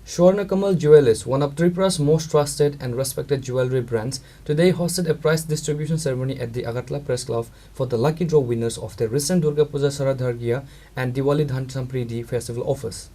Swarnakamal Jewellers, one of Tripura's most trusted and respected jewellery brands, today hosted a prize distribution ceremony at the Agartala Press Club for the lucky draw winners of their recent Durga Puja, Sharadarghya and Diwali Dhan Sampribiddhi festival offers.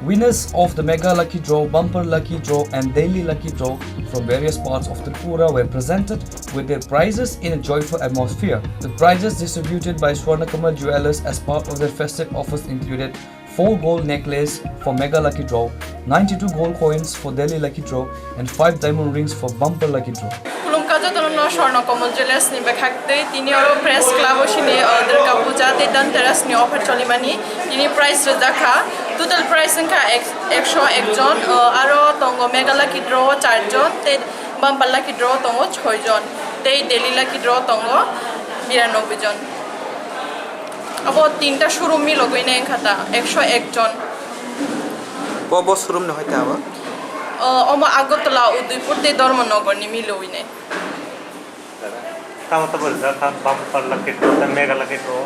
Winners of the Mega Lucky Draw, Bumper Lucky Draw and Daily Lucky Draw from various parts of Tripura were presented with their prizes in a joyful atmosphere. The prizes distributed by Swarnakamal Jewellers as part of their festive offers included 4 gold necklaces for Mega Lucky Draw, 92 gold coins for Daily Lucky Draw and 5 diamond rings for Bumper Lucky Draw. Swarnakamal Jewellers ni bakhakte tini aro press club shini Durga Puja te Dhanteras ni offer cholimani tini price rakha total price sankhya 101 jon aro tongo Mega Lucky Draw 4 jon te Bumper Lucky Draw tongo 6 jon te Daily Lucky Draw tongo 92 jon abo tinta showroom mi logoine khata 101 jon bo showroom ne hoite abo oma Agartala Udaipur te Dharmanagar ni mi loine Bumper Lucky Draw, Mega Lucky Draw.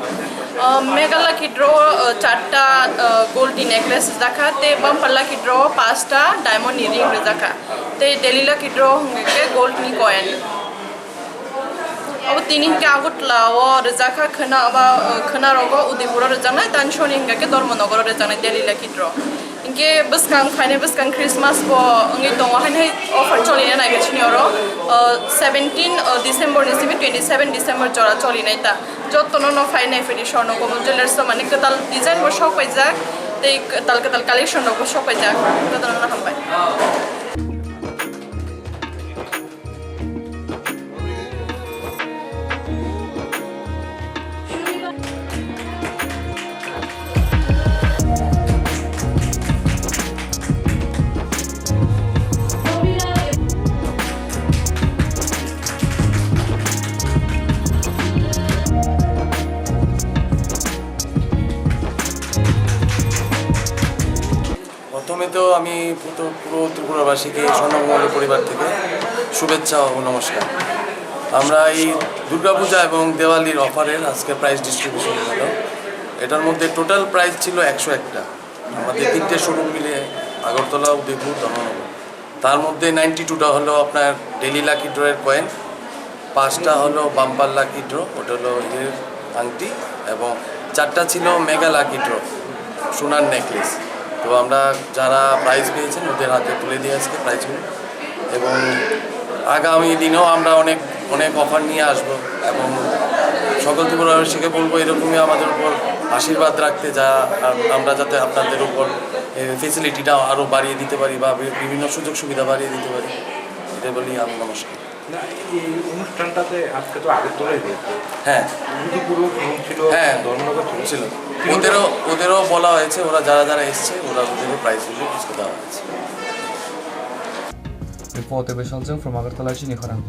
Mega Lucky Draw 4 gold necklace rakha te Bumper Lucky Draw 5 diamond ring rakha te Daily Lucky Draw ke gold ni coin अब तीन के Agartala और रजाका खना रोगो उदयपुर रजाना तानशोन इनका के Dharmanagar रजाना Daily Lucky Draw इनके बस कांग फाइने बस कांग क्रिसमस को अंगे तो वहाँ ने ऑफर चली ना किचनी औरो 17 दिसंबर निसी में 27 दिसंबर जोड़ा चली नहीं था जो तो नो फाइने फिर Swarnakamal Jewellers तो माने कताल डिजाइन वो शॉप पे जाक ते कताल कलेक्शन वो शॉप पे जाक तो ना हम पाए প্রথমে তো আমি পুরো ত্রিপুরাবাসীকে স্বর্ণকামল পরিবার থেকে শুভেচ্ছা ও নমস্কার। আমরা এই দুর্গা পূজা এবং দিওয়ালির অফারের আজকে প্রাইজ ডিস্ট্রিবিউশন হলো। এটার মধ্যে টোটাল প্রাইস ছিল 101টা। আমাদের 3টে শোরুম মিলে আগরতলা, উদয়পুর, ধর্মনগর। তার মধ্যে 92টা হলো আপনার ডেলি লাকি ড্রয়ের কয়েন, 5টা হলো বাম্পার লাকি ড্র, ওটা হলো এর আংটি এবং 4টা ছিল মেগা লাকি ড্র সোনার নেকলেস। তো আমরা যারা প্রাইজ পেয়েছেন ওদের হাতে তুলে দিয়ে আজকে প্রাইজগুলো এবং আগামী দিনেও আমরা অনেক অফার নিয়ে আসব এবং সকল ত্রিপুরাবাসীকে বলবো এরকমই আমাদের উপর আশীর্বাদ রাখতে, যা আমরা যাতে আপনাদের উপর ফেসিলিটিটা আরও বাড়িয়ে দিতে পারি বা বিভিন্ন সুযোগ সুবিধা বাড়িয়ে দিতে পারি, এটা বলি আমি নমস্কার। এই অনুষ্ঠানটাতে আজকে তো আগরতলায় হয়েছে, হ্যাঁ ছিল, হ্যাঁ ধর্মনগর ছিল, ওদেরও বলা হয়েছে, ওরা যারা এসছে ওদেরও প্রাইজগুলো কিছু দেওয়া হয়েছে। Report from Agartala, Chini, Khorang.